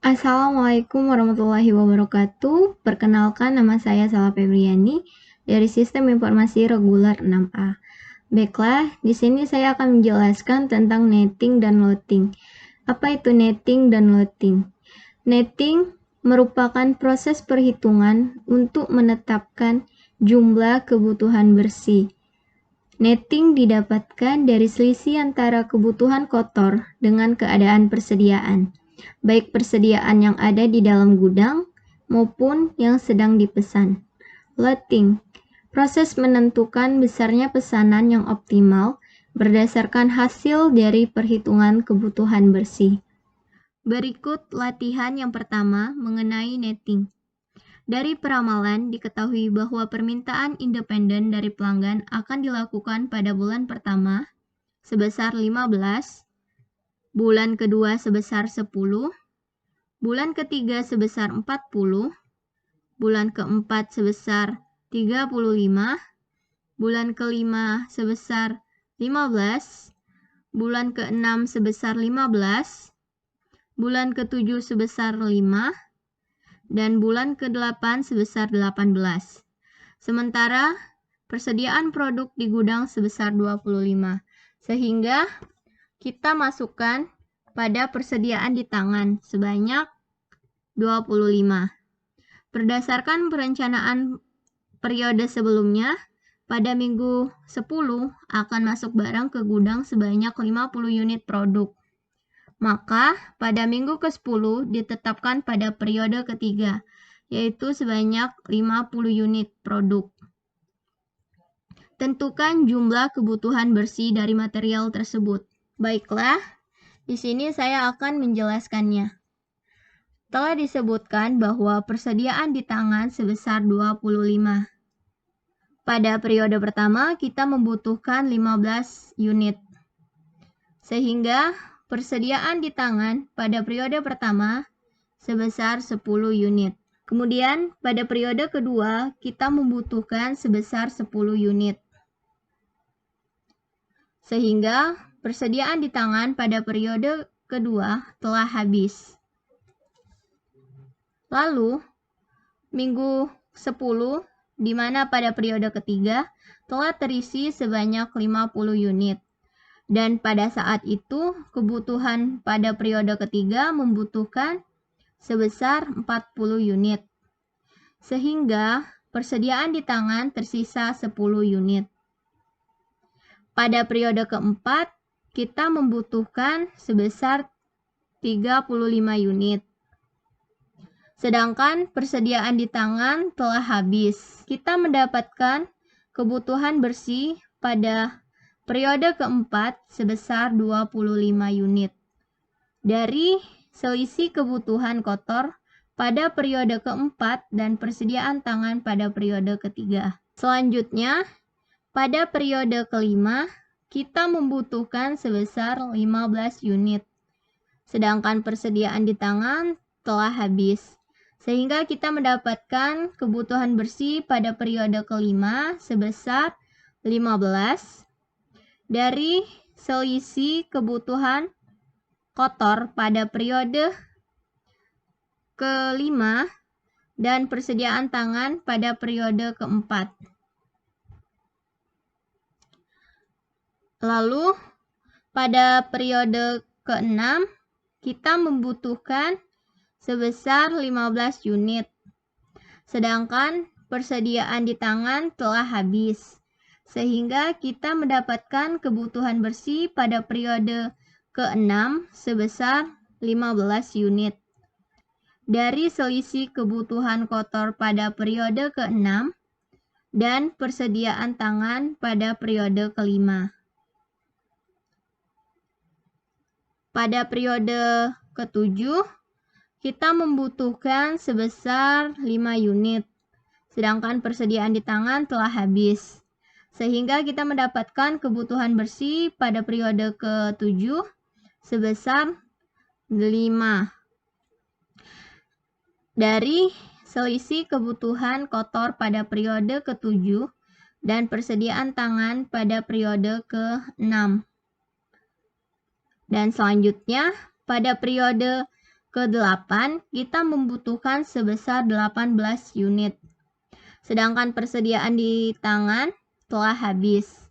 Assalamualaikum warahmatullahi wabarakatuh. Perkenalkan, nama saya Sala Febriani dari Sistem Informasi Reguler 6A. Baiklah, di sini saya akan menjelaskan tentang netting dan loading. Apa itu netting dan loading? Netting merupakan proses perhitungan untuk menetapkan jumlah kebutuhan bersih. Netting didapatkan dari selisih antara kebutuhan kotor dengan keadaan persediaan, baik persediaan yang ada di dalam gudang maupun yang sedang dipesan. Loading, proses menentukan besarnya pesanan yang optimal berdasarkan hasil dari perhitungan kebutuhan bersih. Berikut latihan yang pertama mengenai netting. Dari peramalan diketahui bahwa permintaan independen dari pelanggan akan dilakukan pada bulan pertama sebesar 15, bulan kedua sebesar 10, bulan ketiga sebesar 40, bulan keempat sebesar 35, bulan kelima sebesar 15, bulan keenam sebesar 15, bulan ketujuh sebesar 5, dan bulan ke-8 sebesar 18. Sementara persediaan produk di gudang sebesar 25. Sehingga kita masukkan pada persediaan di tangan sebanyak 25. Berdasarkan perencanaan periode sebelumnya, pada minggu 10 akan masuk barang ke gudang sebanyak 50 unit produk. Maka pada minggu ke-10 ditetapkan pada periode ketiga, yaitu sebanyak 50 unit produk. Tentukan jumlah kebutuhan bersih dari material tersebut. Baiklah, di sini saya akan menjelaskannya. Telah disebutkan bahwa persediaan di tangan sebesar 25. Pada periode pertama kita membutuhkan 15 unit. Sehingga persediaan di tangan pada periode pertama sebesar 10 unit. Kemudian pada periode kedua kita membutuhkan sebesar 10 unit. Sehingga persediaan di tangan pada periode kedua telah habis. Lalu minggu 10 di mana pada periode ketiga telah terisi sebanyak 50 unit. Dan pada saat itu kebutuhan pada periode ketiga membutuhkan sebesar 40 unit. Sehingga persediaan di tangan tersisa 10 unit. Pada periode keempat kita membutuhkan sebesar 35 unit. Sedangkan persediaan di tangan telah habis. Kita mendapatkan kebutuhan bersih pada periode keempat sebesar 25 unit. Dari selisih kebutuhan kotor pada periode keempat dan persediaan tangan pada periode ketiga. Selanjutnya, pada periode kelima, kita membutuhkan sebesar 15 unit. Sedangkan persediaan di tangan telah habis. Sehingga kita mendapatkan kebutuhan bersih pada periode kelima sebesar 15 dari selisih kebutuhan kotor pada periode kelima dan persediaan tangan pada periode keempat. Lalu pada periode keenam kita membutuhkan sebesar 15 unit. Sedangkan persediaan di tangan telah habis. Sehingga kita mendapatkan kebutuhan bersih pada periode ke-6 sebesar 15 unit. Dari selisih kebutuhan kotor pada periode ke-6 dan persediaan tangan pada periode kelima. Pada periode ke-7 kita membutuhkan sebesar 5 unit. Sedangkan persediaan di tangan telah habis. Sehingga kita mendapatkan kebutuhan bersih pada periode ke-7 sebesar 5. Dari selisih kebutuhan kotor pada periode ke-7 dan persediaan tangan pada periode ke-6. Dan selanjutnya pada periode ke-8, kita membutuhkan sebesar 18 unit. Sedangkan persediaan di tangan telah habis.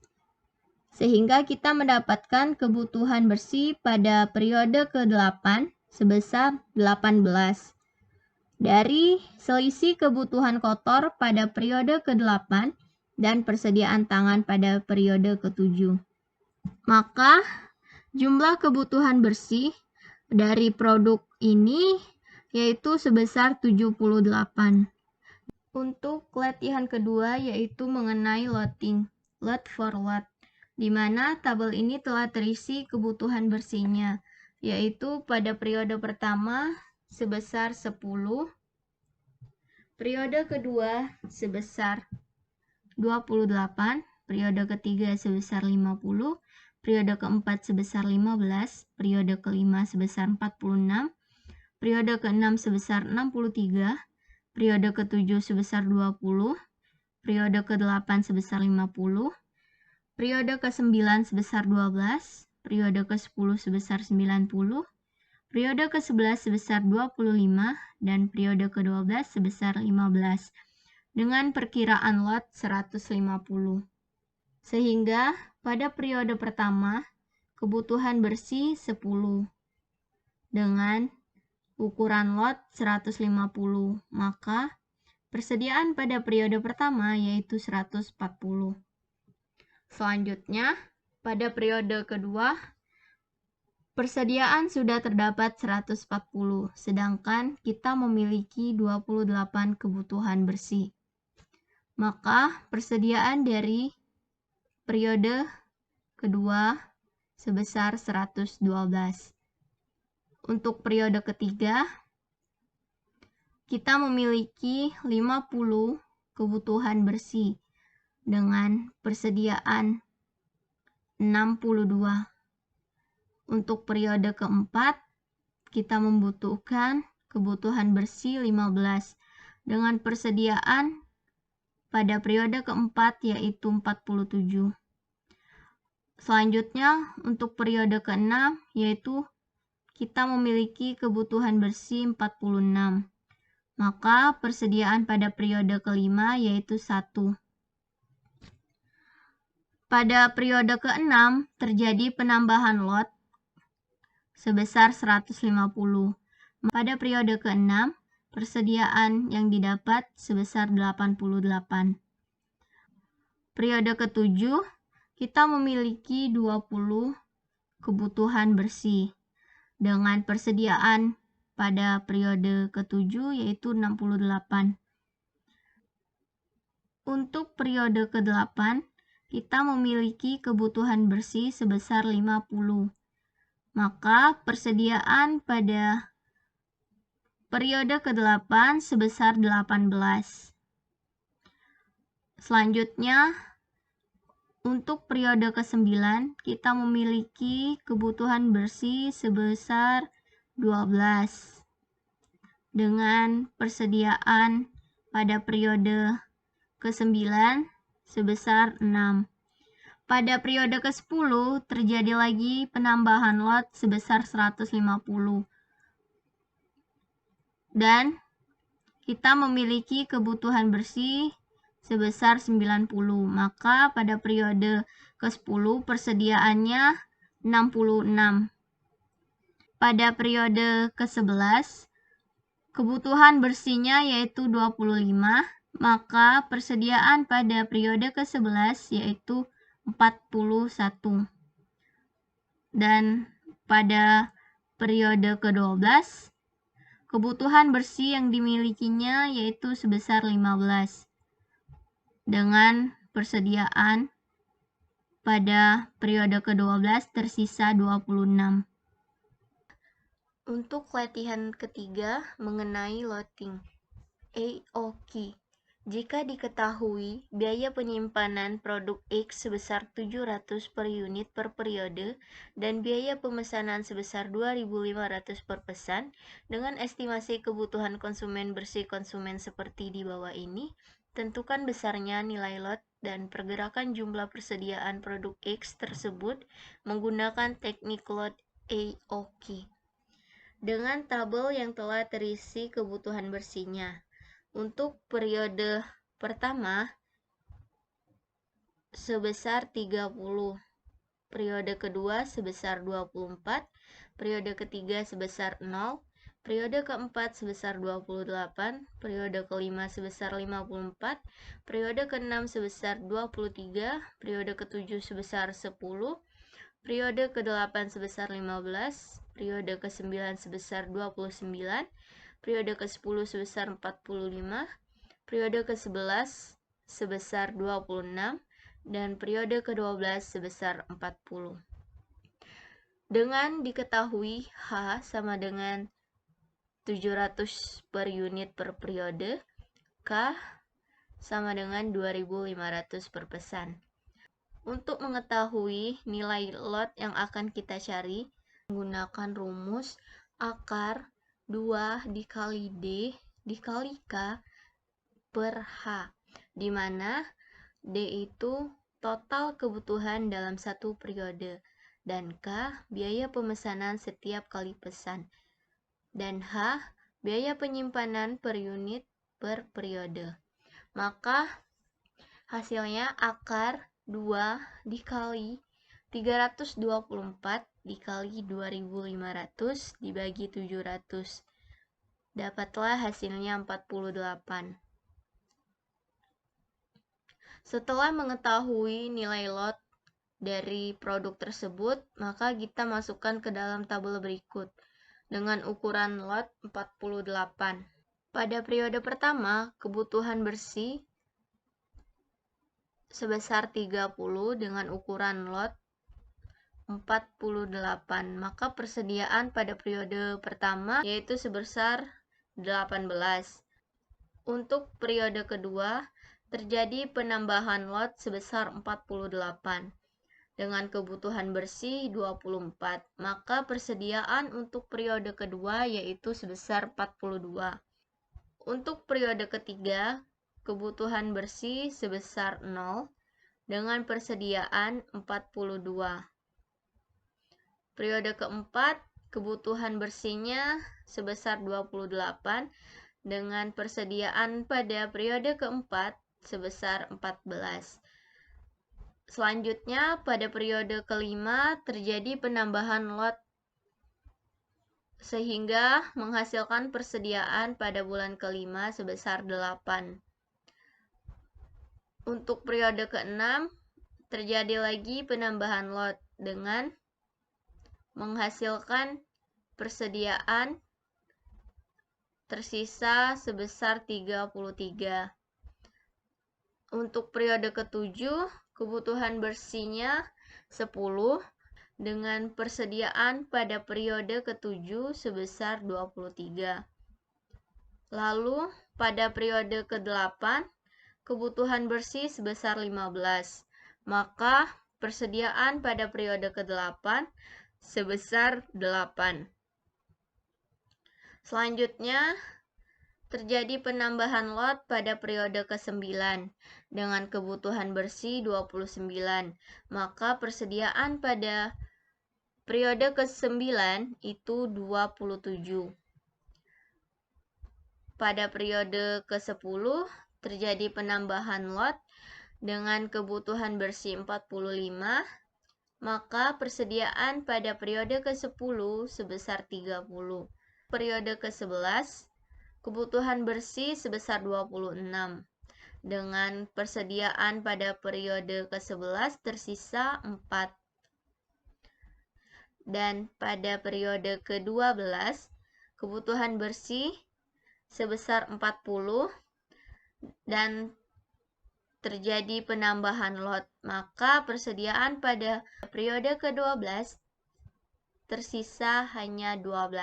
Sehingga kita mendapatkan kebutuhan bersih pada periode ke-8 sebesar 18. Dari selisih kebutuhan kotor pada periode ke-8 dan persediaan tangan pada periode ke-7. Maka jumlah kebutuhan bersih dari produk ini yaitu sebesar 78. Untuk latihan kedua yaitu mengenai loading, load for load, di mana tabel ini telah terisi kebutuhan bersihnya, yaitu pada periode pertama sebesar 10, periode kedua sebesar 28, periode ketiga sebesar 50, periode keempat sebesar 15, periode kelima sebesar 46, periode keenam sebesar 63, periode ke-7 sebesar 20, periode ke-8 sebesar 50, periode ke-9 sebesar 12, periode ke-10 sebesar 90, periode ke-11 sebesar 25, dan periode ke-12 sebesar 15, dengan perkiraan lot 150. Sehingga pada periode pertama, kebutuhan bersih 10, dengan ukuran lot 150, maka persediaan pada periode pertama yaitu 140. Selanjutnya, pada periode kedua, persediaan sudah terdapat 140, sedangkan kita memiliki 28 kebutuhan bersih. Maka persediaan dari periode kedua sebesar 112. Untuk periode ketiga, kita memiliki 50 kebutuhan bersih dengan persediaan 62. Untuk periode keempat, kita membutuhkan kebutuhan bersih 15 dengan persediaan pada periode keempat yaitu 47. Selanjutnya, untuk periode keenam yaitu kita memiliki kebutuhan bersih 46. Maka persediaan pada periode kelima yaitu 1. Pada periode ke-6 terjadi penambahan lot sebesar 150. Pada periode ke-6 persediaan yang didapat sebesar 88. Periode ke-7 kita memiliki 20 kebutuhan bersih dengan persediaan pada periode ke-7 yaitu 68. Untuk periode ke-8 kita memiliki kebutuhan bersih sebesar 50. Maka persediaan pada periode ke-8 sebesar 18. Selanjutnya, untuk periode ke-9 kita memiliki kebutuhan bersih sebesar 12 dengan persediaan pada periode ke-9 sebesar 6. Pada periode ke-10 terjadi lagi penambahan lot sebesar 150. Dan kita memiliki kebutuhan bersih sebesar 90. Maka pada periode ke-10 persediaannya 66. Pada periode ke-11 kebutuhan bersihnya yaitu 25. Maka persediaan pada periode ke-11 yaitu 41. Dan pada periode ke-12 kebutuhan bersih yang dimilikinya yaitu sebesar 15 dengan persediaan pada periode ke-12 tersisa 26. Untuk latihan ketiga mengenai loading AOK. Jika diketahui biaya penyimpanan produk X sebesar 700 per unit per periode dan biaya pemesanan sebesar 2.500 per pesan, dengan estimasi kebutuhan konsumen bersih konsumen seperti di bawah ini, tentukan besarnya nilai lot dan pergerakan jumlah persediaan produk X tersebut menggunakan teknik load AOK. dengan tabel yang telah terisi kebutuhan bersihnya. Untuk periode pertama sebesar 30, periode kedua sebesar 24, periode ketiga sebesar 0, periode keempat sebesar 28, periode kelima sebesar 54, periode keenam sebesar 23, periode ketujuh sebesar 10, periode ke-8 sebesar 15, periode ke-9 sebesar 29, periode ke-10 sebesar 45, periode ke-11 sebesar 26, dan periode ke-12 sebesar 40. Dengan diketahui H sama dengan 700 per unit per periode, K sama dengan 2.500 per pesan. Untuk mengetahui nilai lot yang akan kita cari, menggunakan rumus akar 2 dikali D dikali K per H, di mana D itu total kebutuhan dalam satu periode, dan K biaya pemesanan setiap kali pesan, dan H biaya penyimpanan per unit per periode. Maka hasilnya akar 2 dikali 324 dikali 2.500 dibagi 700. Dapatlah hasilnya 48. Setelah mengetahui nilai lot dari produk tersebut, maka kita masukkan ke dalam tabel berikut dengan ukuran lot 48. Pada periode pertama, kebutuhan bersih sebesar 30 dengan ukuran lot 48, maka persediaan pada periode pertama yaitu sebesar 18. Untuk periode kedua, terjadi penambahan lot sebesar 48 dengan kebutuhan bersih 24, maka persediaan untuk periode kedua yaitu sebesar 42. Untuk periode ketiga, kebutuhan bersih sebesar 0 dengan persediaan 42. Periode keempat, kebutuhan bersihnya sebesar 28 dengan persediaan pada periode keempat sebesar 14. Selanjutnya, pada periode kelima terjadi penambahan lot sehingga menghasilkan persediaan pada bulan kelima sebesar 8. Untuk periode ke-6 terjadi lagi penambahan lot dengan menghasilkan persediaan tersisa sebesar 33. Untuk periode ke-7 kebutuhan bersihnya 10 dengan persediaan pada periode ke-7 sebesar 23. Lalu pada periode ke-8 kebutuhan bersih sebesar 15, maka persediaan pada periode ke-8 sebesar 8. Selanjutnya terjadi penambahan lot pada periode ke-9 dengan kebutuhan bersih 29, maka persediaan pada periode ke-9 itu 27. Pada periode ke-10 terjadi penambahan lot dengan kebutuhan bersih 45, maka persediaan pada periode ke-10 sebesar 30. Periode ke-11 kebutuhan bersih sebesar 26 dengan persediaan pada periode ke-11 tersisa 4. Dan pada periode ke-12 kebutuhan bersih sebesar 40 dan terjadi penambahan lot, maka persediaan pada periode ke-12 tersisa hanya 12.